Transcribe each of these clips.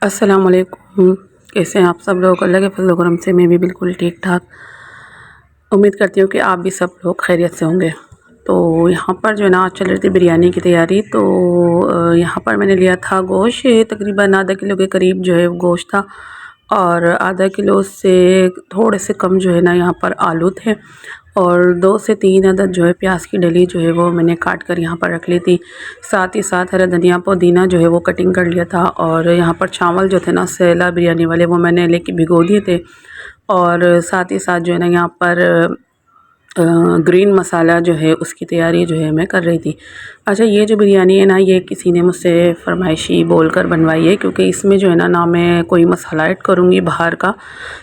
अस्सलाम वालेकुम। कैसे हैं आप सब लोग? अल्लाह के फज़ल व करम से मैं भी बिल्कुल ठीक ठाक। उम्मीद करती हूँ कि आप भी सब लोग खैरियत से होंगे। तो यहाँ पर जो है ना आज चल रही थी बिरयानी की तैयारी। तो यहाँ पर मैंने लिया था गोश्त, तकरीबन आधा किलो के करीब जो है गोश्त था, और आधा किलो से थोड़े से कम जो है ना यहाँ पर आलू थे, और 2 से 3 अदद जो है प्याज की डली जो है वो मैंने काट कर यहाँ पर रख ली थी। साथ ही साथ हरा धनिया पुदीना जो है वो कटिंग कर लिया था। और यहाँ पर चावल जो थे ना सेला बिरयानी वाले वो मैंने लेके भिगो दिए थे। और साथ ही साथ जो है ना यहाँ पर ग्रीन मसाला जो है उसकी तैयारी जो है मैं कर रही थी। अच्छा, ये जो बिरयानी है ना ये किसी ने मुझसे फरमाइशी बोलकर बनवाई है, क्योंकि इसमें जो है ना मैं कोई मसाला ऐड करूँगी बाहर का,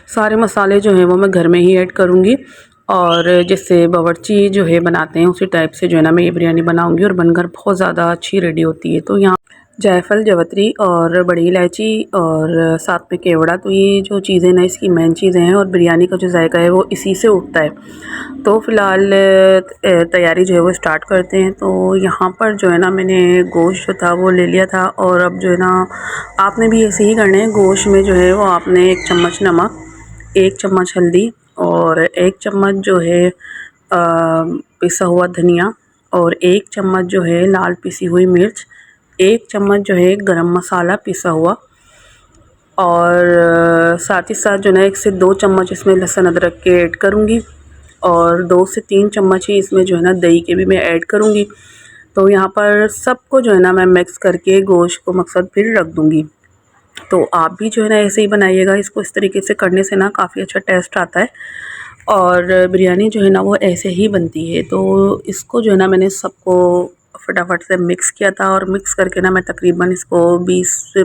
सारे मसाले जो हैं वो मैं घर में ही ऐड करूँगी। और जैसे बावर्ची जो है बनाते हैं उसी टाइप से जो है ना मैं ये बिरयानी बनाऊँगी, और बनकर बहुत ज़्यादा अच्छी रेडी होती है। तो यहाँ जायफल, जवतरी और बड़ी इलायची और साथ में केवड़ा, तो ये जो चीज़ें ना इसकी मेन चीज़ें हैं, और बिरयानी का जो जायका है वो इसी से उठता है। तो फ़िलहाल तैयारी जो है वो स्टार्ट करते हैं। तो यहाँ पर जो है ना मैंने गोश्त जो था वो ले लिया था, और अब जो है ना आपने भी ऐसे ही करना है। गोश्त में जो है वो आपने 1 चम्मच नमक, 1 चम्मच हल्दी, और 1 चम्मच जो है पिसा हुआ धनिया, और 1 चम्मच जो है लाल पिसी हुई मिर्च, 1 चम्मच जो है गरम मसाला पिसा हुआ, और साथ ही साथ जो है 1 से 2 चम्मच इसमें लहसुन अदरक के ऐड करूँगी, और 2 से 3 चम्मच ही इसमें जो है ना दही के भी मैं ऐड करूँगी। तो यहाँ पर सबको जो है ना मैं मिक्स करके गोश्त को मकसद फिर रख दूँगी। तो आप भी जो है ना ऐसे ही बनाइएगा। इसको इस तरीके से करने से ना काफ़ी अच्छा टेस्ट आता है, और बिरयानी जो है ना वो ऐसे ही बनती है। तो इसको जो है ना मैंने सबको फटाफट से मिक्स किया था, और मिक्स करके ना मैं तकरीबन इसको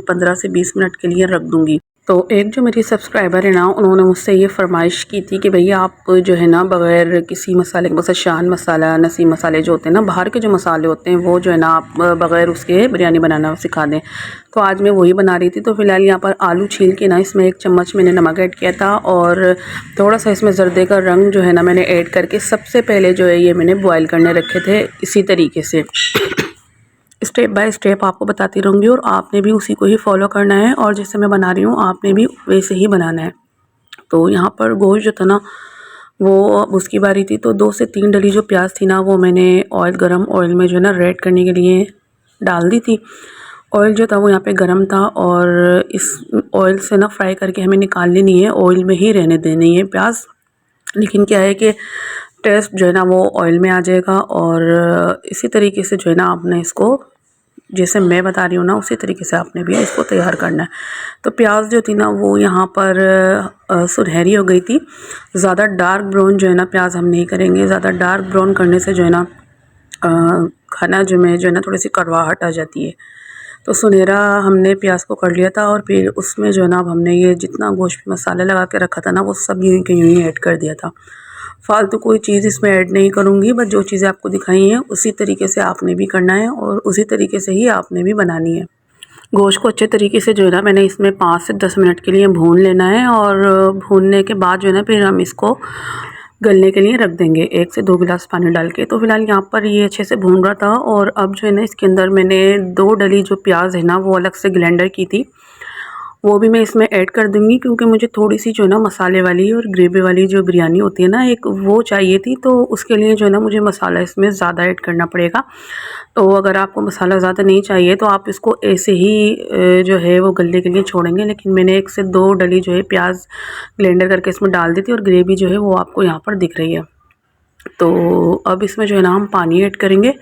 15 से 20 मिनट के लिए रख दूँगी। तो एक जो मेरी सब्सक्राइबर है ना उन्होंने मुझसे ये फ़रमाइश की थी कि भैया आप जो है ना बग़ैर किसी मसाले के, जैसे शान मसाला, नसीम मसाले जो होते हैं ना बाहर के जो मसाले होते हैं, वो जो है ना आप बग़ैर उसके बिरयानी बनाना सिखा दें। तो आज मैं वही बना रही थी। तो फ़िलहाल यहाँ पर आलू छील के ना इसमें 1 चम्मच मैंने नमक ऐड किया था, और थोड़ा सा इसमें ज़र्दे का रंग जो है ना मैंने ऐड करके सबसे पहले जो है ये मैंने बॉयल करने रखे थे इसी तरीके से। स्टेप बाय स्टेप आपको बताती रहूँगी, और आपने भी उसी को ही फॉलो करना है, और जैसे मैं बना रही हूँ आपने भी वैसे ही बनाना है। तो यहाँ पर गोश्त जो था ना वो अब उसकी बारी थी। तो 2 से 3 डली जो प्याज थी ना वो मैंने गरम ऑयल में जो है ना रेड करने के लिए डाल दी थी। ऑयल जो था वो यहाँ पे गरम था, और इस ऑयल से ना फ्राई करके हमें निकालनी नहीं है, ऑयल में ही रहने देनी है प्याज। लेकिन क्या है कि टेस्ट जो है ना वो ऑयल में आ जाएगा, और इसी तरीके से जो है ना आपने इसको, जैसे मैं बता रही हूँ ना उसी तरीके से आपने भी इसको तैयार करना है। तो प्याज जो थी ना वो यहाँ पर सुनहरी हो गई थी। ज़्यादा डार्क ब्राउन जो है ना प्याज हम नहीं करेंगे। ज़्यादा डार्क ब्राउन करने से जो है ना खाना जो है ना थोड़ी सी कड़वाहट आ जाती है। तो सुनहरा हमने प्याज को कर लिया था, और फिर उसमें जो है ना अब हमने ये जितना गोश्त में मसाले लगा के रखा था ना वो सब यूँ के यूँ ही ऐड कर दिया था। फालतू कोई चीज़ इसमें ऐड नहीं करूँगी, बस जो चीज़ें आपको दिखाई हैं उसी तरीके से आपने भी करना है, और उसी तरीके से ही आपने भी बनानी है। गोश्त को अच्छे तरीके से जो है ना मैंने इसमें 5 से 10 मिनट के लिए भून लेना है, और भूनने के बाद जो है ना फिर हम इसको गलने के लिए रख देंगे 1 से 2 गिलास पानी डाल के। तो फ़िलहाल यहाँ पर ये अच्छे से भून रहा था, और अब जो है ना इसके अंदर मैंने 2 डली जो प्याज है ना वो अलग से ग्राइंडर की थी वो भी मैं इसमें ऐड कर दूँगी, क्योंकि मुझे थोड़ी-सी जो है ना मसाले वाली और ग्रेवी वाली जो बिरयानी होती है ना एक वो चाहिए थी। तो उसके लिए जो है ना मुझे मसाला इसमें ज़्यादा ऐड करना पड़ेगा। तो अगर आपको मसाला ज़्यादा नहीं चाहिए तो आप इसको ऐसे ही जो है वो गलने के लिए छोड़ेंगे। लेकिन मैंने 1 से 2 डली जो है प्याज ब्लेंडर करके इसमें डाल दी थी, और ग्रेवी जो है वो आपको यहाँ पर दिख रही है। तो अब इसमें जो है ना हम पानी ऐड करेंगे,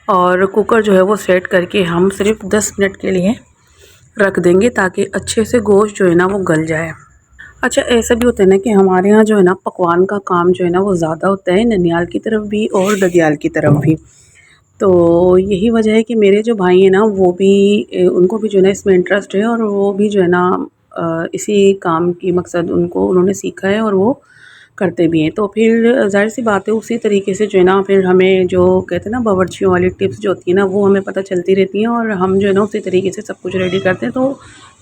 और कुकर जो है वो सेट करके हम सिर्फ 10 मिनट के लिए रख देंगे, ताकि अच्छे से गोश्त जो है ना वो गल जाए। अच्छा, ऐसा भी होता है ना कि हमारे यहाँ जो है ना पकवान का काम जो है ना वो ज़्यादा होता है, ननिहाल की तरफ भी और ददियाल की तरफ भी। तो यही वजह है कि मेरे जो भाई हैं ना वो भी उनको भी जो है ना इसमें इंटरेस्ट है, और वो भी जो है ना इसी काम की मकसद उनको उन्होंने सीखा है, और वो करते भी हैं। तो फिर ज़ाहिर-सी बात है उसी तरीके से जो है ना फिर हमें जो कहते हैं ना बावर्चियों वाली टिप्स जो होती है ना वो हमें पता चलती रहती हैं, और हम जो है ना उसी तरीके से सब कुछ रेडी करते हैं। तो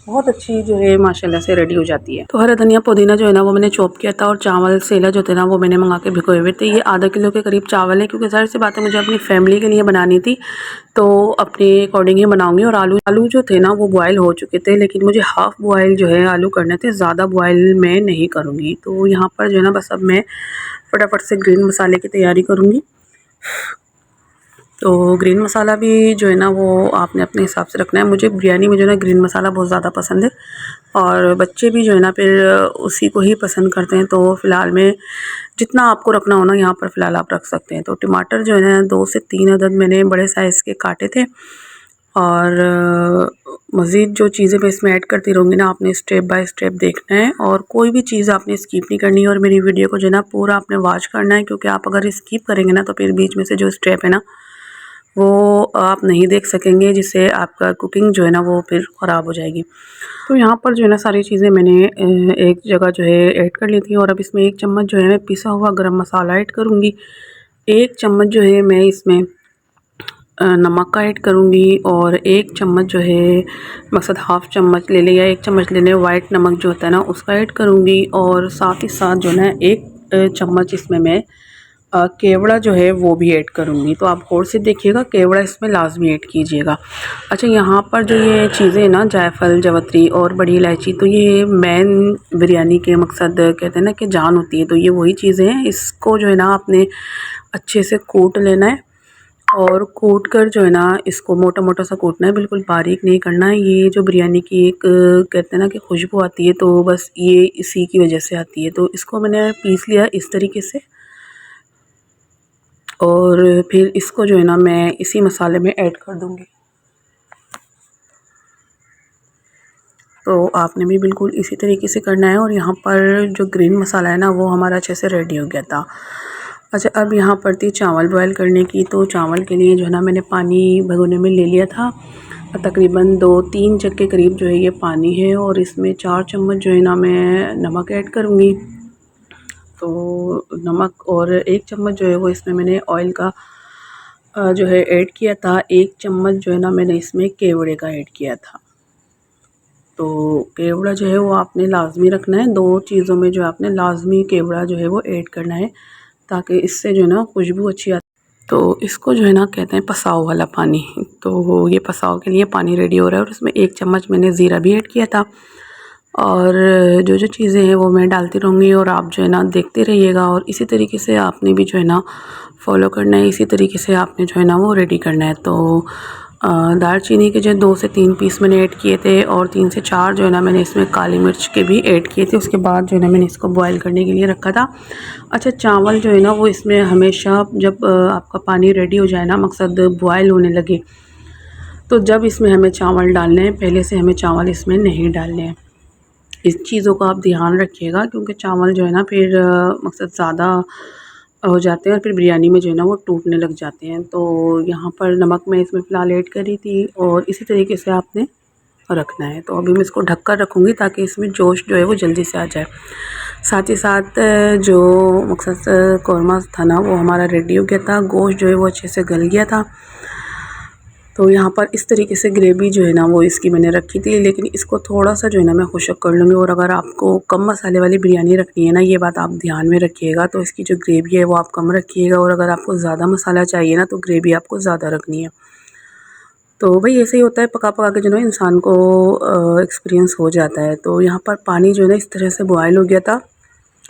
बहुत अच्छी जो है माशाल्लाह से रेडी हो जाती है। तो हरा धनिया पुदीना जो है ना वो मैंने चॉप किया था और चावल सेला जो थे ना वो मैंने मंगा के भिगोए हुए थे। ये आधा किलो के करीब चावल है क्योंकि ज़ाहिर सी बात है मुझे अपनी फैमिली के लिए बनानी थी, तो अपने अकॉर्डिंग ही बनाऊंगी। और आलू जो थे ना वो बॉयल हो चुके थे, लेकिन मुझे हाफ़ बॉयल जो है आलू करने थे, ज़्यादा बॉयल मैं नहीं करूँगी। तो यहाँ पर जो है ना बस अब मैं फटाफट से ग्रीन मसाले की तैयारी करूँगी। तो ग्रीन मसाला भी जो है ना वो आपने अपने हिसाब से रखना है। मुझे बिरयानी में जो है ना ग्रीन मसाला बहुत ज़्यादा पसंद है और बच्चे भी जो है ना फिर उसी को ही पसंद करते हैं। तो फ़िलहाल में जितना आपको रखना हो ना यहाँ पर फ़िलहाल आप रख सकते हैं। तो टमाटर जो है ना 2 से 3 अदद मैंने बड़े साइज़ के काटे थे। और मज़ीद जो चीज़ें मैं इसमें ऐड करती रहूँगी ना, आपने स्टेप बाय स्टेप देखना है और कोई भी चीज़ आपने स्किप नहीं करनी है। और मेरी वीडियो को जो है ना पूरा आपने वॉच करना है, क्योंकि आप अगर स्किप करेंगे ना तो फिर बीच में से जो स्टेप है ना वो आप नहीं देख सकेंगे, जिससे आपका कुकिंग जो है ना वो फिर ख़राब हो जाएगी। तो यहाँ पर जो है ना सारी चीज़ें मैंने एक जगह जो है ऐड कर ली थी। और अब इसमें 1 चम्मच जो है मैं पिसा हुआ गरम मसाला ऐड करूँगी। 1 चम्मच जो है मैं इसमें नमक का ऐड करूँगी और 1 चम्मच जो है मकसद हाफ़ चम्मच ले लें या 1 चम्मच ले लें वाइट नमक जो होता है ना उसका ऐड करूँगी। और साथ ही साथ जो है ना 1 चम्मच इसमें मैं केवड़ा जो है वो भी ऐड करूँगी। तो आप गौर से देखिएगा, केवड़ा इसमें लाजमी ऐड कीजिएगा। अच्छा, यहाँ पर जो ये चीज़ें ना जायफल, जावित्री और बड़ी इलायची, तो ये मेन बिरयानी के मकसद कहते हैं ना कि जान होती है। तो ये वही चीज़ें हैं, इसको जो है ना आपने अच्छे से कूट लेना है। और कूट कर जो है ना इसको मोटा मोटा सा कूटना है, बिल्कुल बारीक नहीं करना है। ये जो बिरयानी की एक कहते हैं ना कि खुशबू आती है, तो बस ये इसी की वजह से आती है। तो इसको मैंने पीस लिया इस तरीके से और फिर इसको जो है ना मैं इसी मसाले में ऐड कर दूंगी। तो आपने भी बिल्कुल इसी तरीके से करना है। और यहाँ पर जो ग्रीन मसाला है ना वो हमारा अच्छे से रेडी हो गया था। अच्छा, अब यहाँ पर थी चावल बॉयल करने की। तो चावल के लिए जो है ना मैंने पानी भगोने में ले लिया था। तकरीबन 2-3 जग के करीब जो है ये पानी है और इसमें 4 चम्मच जो है ना मैं नमक ऐड करूँगी। तो नमक और 1 चम्मच जो है वो इसमें मैंने ऑयल का जो है ऐड किया था। 1 चम्मच जो है ना मैंने इसमें केवड़े का ऐड किया था। तो केवड़ा जो है वो आपने लाज़मी रखना है। 2 चीज़ों में जो आपने लाज़मी केवड़ा जो है वो ऐड करना है, ताकि इससे जो है ना खुशबू अच्छी आती। तो इसको जो है ना कहते हैं पसाव वाला पानी। तो ये पसाव के लिए पानी रेडी हो रहा है और उसमें 1 चम्मच मैंने ज़ीरा भी ऐड किया था। और जो जो चीज़ें हैं वो मैं डालती रहूँगी और आप जो है ना देखते रहिएगा। और इसी तरीके से आपने भी जो है ना फॉलो करना है, इसी तरीके से आपने जो है ना वो रेडी करना है। तो दालचीनी के जो 2 से 3 पीस मैंने ऐड किए थे और 3 से 4 जो है ना मैंने इसमें काली मिर्च के भी ऐड किए थे। उसके बाद जो है ना मैंने इसको बॉयल करने के लिए रखा था। अच्छा, चावल जो है ना वो इसमें हमेशा जब आपका पानी रेडी हो जाए ना, मकसद बॉयल होने लगे, तो जब इसमें हमें चावल डालने हैं, पहले से हमें चावल इसमें नहीं डालने हैं। इस चीज़ों का आप ध्यान रखिएगा, क्योंकि चावल जो है ना फिर मकसद ज़्यादा हो जाते हैं और फिर बिरयानी में जो है ना वो टूटने लग जाते हैं। तो यहाँ पर नमक मैं इसमें फ़िलहाल ऐड करी थी और इसी तरीके से आपने रखना है। तो अभी मैं इसको ढक कर रखूँगी ताकि इसमें जोश जो है वो जल्दी से आ जाए। साथ ही साथ जो मकसद कौरमा था ना वो हमारा रेडी हो गया था। गोश्त जो है वो अच्छे से गल गया था। तो यहाँ पर इस तरीके से ग्रेवी जो है ना वो इसकी मैंने रखी थी, लेकिन इसको थोड़ा सा जो है ना मैं खुशक कर लूँगी। और अगर आपको कम मसाले वाली बिरयानी रखनी है ना, ये बात आप ध्यान में रखिएगा, तो इसकी जो ग्रेवी है वो आप कम रखिएगा। और अगर आपको ज़्यादा मसाला चाहिए ना तो ग्रेवी आपको ज़्यादा रखनी है। तो भाई ऐसे ही होता है, पका पका के जो है इंसान को एक्सपीरियंस हो जाता है। तो यहाँ पर पानी जो है ना इस तरह से बॉयल हो गया था।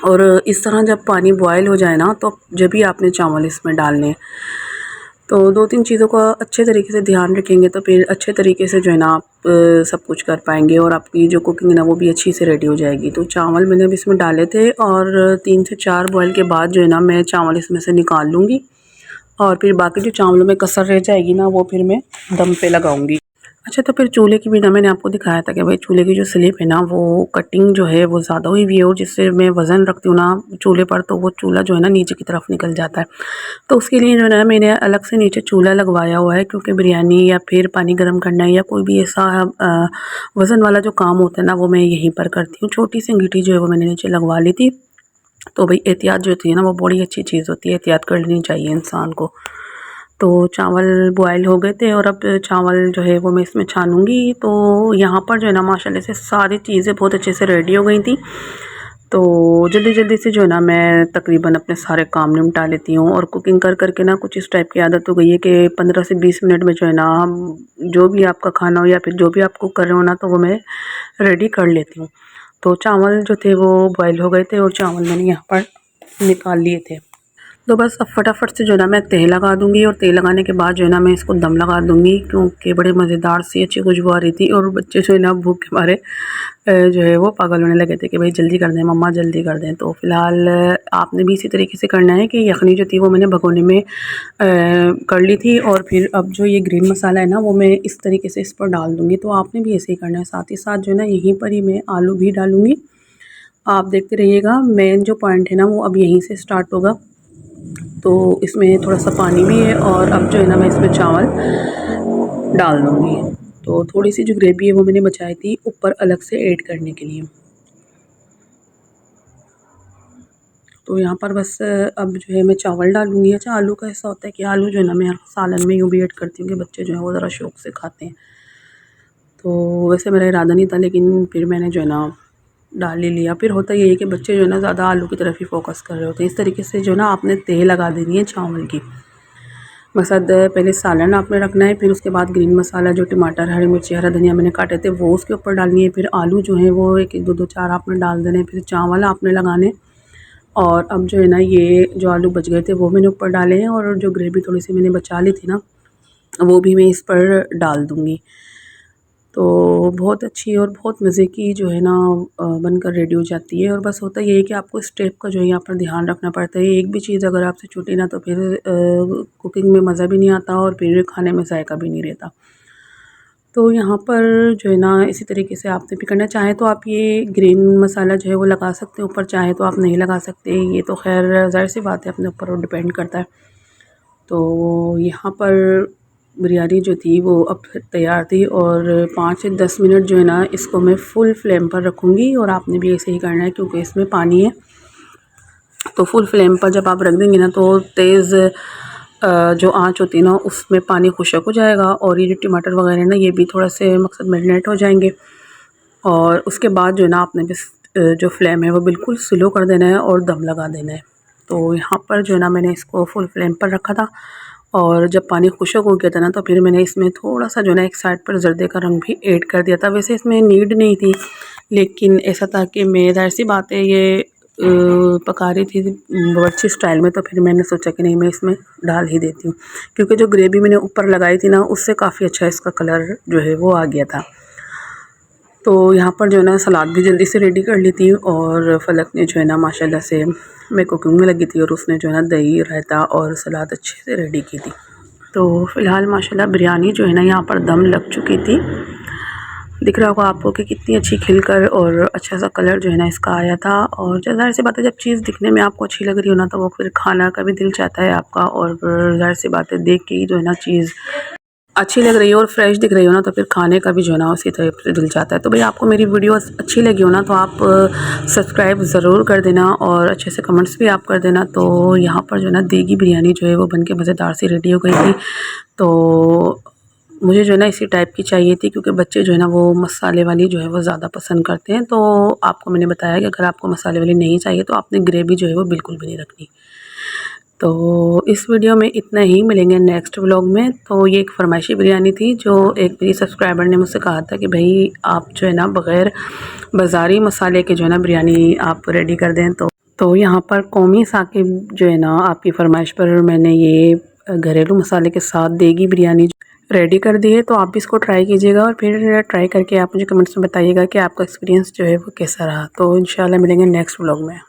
और इस तरह जब पानी बॉयल हो जाए ना तो जब भी आपने चावल इसमें डालने हैं। तो 2-3 चीज़ों का अच्छे तरीके से ध्यान रखेंगे तो फिर अच्छे तरीके से जो है ना आप सब कुछ कर पाएंगे और आपकी जो कुकिंग है ना वो भी अच्छी से रेडी हो जाएगी। तो चावल मैंने अब इसमें डाले थे और 3 से 4 बॉयल के बाद जो है ना मैं चावल इसमें से निकाल लूँगी और फिर बाकी जो चावलों में कसर रह जाएगी ना वो फिर मैं दम पे लगाऊंगी। अच्छा, तो फिर चूल्हे की भी ना मैंने आपको दिखाया था कि भाई चूल्हे की जो स्लिप है ना वो कटिंग जो है वो ज़्यादा हुई हुई है और जिससे मैं वज़न रखती हूँ ना चूल्हे पर तो वो चूल्हा जो है ना नीचे की तरफ निकल जाता है। तो उसके लिए जो है ना मैंने अलग से नीचे चूल्हा लगवाया हुआ है, क्योंकि बिरयानी या फिर पानी गर्म करना है या कोई भी ऐसा वज़न वाला जो काम होता है ना वो मैं यहीं पर करती हूँ। छोटी सी अंगीठी जो है वो मैंने नीचे लगवा ली थी। तो भाई एहतियात जो होती है ना वो बड़ी अच्छी चीज़ होती है, एहतियात कर लेनी चाहिए इंसान को। तो चावल बॉयल हो गए थे और अब चावल जो है वो मैं इसमें छानूंगी। तो यहाँ पर जो है ना माशाल्लाह से सारी चीज़ें बहुत अच्छे से रेडी हो गई थी। तो जल्दी जल्दी से जो है ना मैं तकरीबन अपने सारे काम निपटा लेती हूँ। और कुकिंग कर करके ना कुछ इस टाइप की आदत हो गई है कि 15 से 20 मिनट में जो है ना जो भी आपका खाना हो या फिर जो भी आप कुक कर रहे हो ना तो वो मैं रेडी कर लेती हूँ। तो चावल जो थे वो बॉयल हो गए थे और चावल मैंने यहाँ पर निकाल लिए थे। तो बस अब फटाफट से जो है ना मैं तेल लगा दूँगी और तेल लगाने के बाद जो है ना मैं इसको दम लगा दूँगी, क्योंकि बड़े मज़ेदार सी अच्छी खुशबू आ रही थी। और बच्चे जो है ना भूख के मारे जो है वो पागल होने लगे थे कि भाई जल्दी कर दें मम्मा, जल्दी कर दें। तो फ़िलहाल आपने भी इसी तरीके से करना है कि यखनी जो थी वो मैंने भगोने में कर ली थी। और फिर अब जो ये ग्रीन मसाला है ना वो मैं इस तरीके से इस पर डाल दूँगी। तो आपने भी ऐसे ही करना है। साथ ही साथ जो है ना यहीं पर ही मैं आलू भी डालूँगी। आप देखते रहिएगा, मेन जो पॉइंट है ना वो अब यहीं से स्टार्ट होगा। तो इसमें थोड़ा सा पानी भी है और अब जो है ना मैं इसमें चावल डाल दूँगी। तो थोड़ी सी जो ग्रेवी है वो मैंने बचाई थी ऊपर अलग से ऐड करने के लिए। तो यहाँ पर बस अब जो है मैं चावल डालूँगी। अच्छा, आलू का ऐसा होता है कि आलू जो है ना मैं सालन में यूँ भी ऐड करती हूँ कि बच्चे जो हैं वो ज़रा शौक़ से खाते हैं। तो वैसे मेरा इरादा नहीं था, लेकिन फिर मैंने जो है ना डाल ही लिया। फिर होता ये है कि बच्चे जो है ना ज़्यादा आलू की तरफ ही फ़ोकस कर रहे होते हैं। इस तरीके से जो है ना आपने तह लगा देनी है चावल की। बस पहले सालन आपने रखना है, फिर उसके बाद ग्रीन मसाला जो टमाटर, हरी मिर्ची, हरा धनिया मैंने काटे थे वो उसके ऊपर डालनी है। फिर आलू जो है वो एक एक दो दो चार आपने डाल देने। फिर चावल आपने लगाने। और अब जो है ना ये जो आलू बच गए थे वो मैंने ऊपर डाले हैं। और जो ग्रेवी थोड़ी सी मैंने बचा ली थी ना वो भी मैं इस पर डाल दूँगी। तो बहुत अच्छी और बहुत मज़े की जो है ना बनकर रेडी हो जाती है। और बस होता ये है कि आपको स्टेप का जो है यहाँ पर ध्यान रखना पड़ता है। एक भी चीज़ अगर आपसे छूटी ना तो फिर कुकिंग में मज़ा भी नहीं आता और फिर खाने में जायका भी नहीं रहता। तो यहाँ पर जो है ना इसी तरीके से आपने भी करना। चाहे तो आप ये ग्रीन मसाला जो है वो लगा सकते हैं ऊपर, चाहे तो आप नहीं लगा सकते। ये तो खैर ज़ाहिर सी बात है अपने ऊपर और डिपेंड करता है। तो यहाँ पर बिरयानी जो थी वो अब तैयार थी और 5 से 10 मिनट जो है ना इसको मैं फुल फ्लेम पर रखूँगी। और आपने भी ऐसे ही करना है क्योंकि इसमें पानी है। तो फुल फ्लेम पर जब आप रख देंगे ना तो तेज़ जो आंच होती है ना उसमें पानी खुशक हो जाएगा और ये जो टमाटर वगैरह है ना ये भी थोड़ा से मकसद मैरिनेट हो जाएंगे। और उसके बाद जो है ना आपने बस जो फ्लेम है वो बिल्कुल स्लो कर देना है और दम लगा देना है। तो यहाँ पर जो है ना मैंने इसको फुल फ्लेम पर रखा था। और जब पानी खुशक हो गया था ना तो फिर मैंने इसमें थोड़ा सा जो है ना एक साइड पर जर्दे का रंग भी ऐड कर दिया था। वैसे इसमें नीड नहीं थी, लेकिन ऐसा था कि मैं ज़ाहिर सी बात है ये पका रही थी बावर्ची स्टाइल में, तो फिर मैंने सोचा कि नहीं मैं इसमें डाल ही देती हूँ। क्योंकि जो ग्रेवी मैंने ऊपर लगाई थी ना उससे काफ़ी अच्छा इसका कलर जो है वो आ गया था। तो यहाँ पर जो है ना सलाद भी जल्दी से रेडी कर ली थी। और फलक ने जो है ना माशाल्लाह से मैं कुकिंग में लगी थी और उसने जो है ना दही, रायता और सलाद अच्छे से रेडी की थी। तो फ़िलहाल माशाल्लाह बिरयानी जो है ना यहाँ पर दम लग चुकी थी। दिख रहा होगा आपको कि कितनी अच्छी खिलकर और अच्छा सा कलर जो है ना इसका आया था। और ज़ाहिर सी बात है जब चीज़ दिखने में आपको अच्छी लग रही हो ना तो वो फिर खाना का भी दिल चाहता है आपका। और फिर ज़ाहिर सी बात है देख के ही जो है ना चीज़ अच्छी लग रही है और फ्रेश दिख रही हो ना तो फिर खाने का भी जो है ना उसी तरह से दिल चाहता है। तो भाई आपको मेरी वीडियो अच्छी लगी हो ना तो आप सब्सक्राइब ज़रूर कर देना और अच्छे से कमेंट्स भी आप कर देना। तो यहाँ पर जो है ना देगी बिरयानी जो है वो बन के मज़ेदार सी रेडी हो गई थी। तो मुझे जो है ना इसी टाइप की चाहिए थी क्योंकि बच्चे जो है ना वो मसाले वाली जो है वो ज़्यादा पसंद करते हैं। तो आपको मैंने बताया कि अगर आपको मसाले वाली नहीं चाहिए तो आपने ग्रेवी जो है वो बिल्कुल भी नहीं रखनी। तो इस वीडियो में इतना ही, मिलेंगे नेक्स्ट व्लॉग में। तो ये एक फरमाइशी बिरयानी थी जो एक मेरी सब्सक्राइबर ने मुझसे कहा था कि भाई आप जो है ना बग़ैर बाज़ारी मसाले के जो है ना बिरयानी आप रेडी कर दें। तो यहाँ पर कौमी साकिब जो है ना आपकी फरमाइश पर मैंने ये घरेलू मसाले के साथ देगी बिरयानी रेडी कर दी है। तो आप भी इसको ट्राई कीजिएगा और फिर ट्राई करके आप मुझे कमेंट्स में बताइएगा कि आपका एक्सपीरियंस जो है वो कैसा रहा। तो इंशाल्लाह मिलेंगे नेक्स्ट व्लॉग में।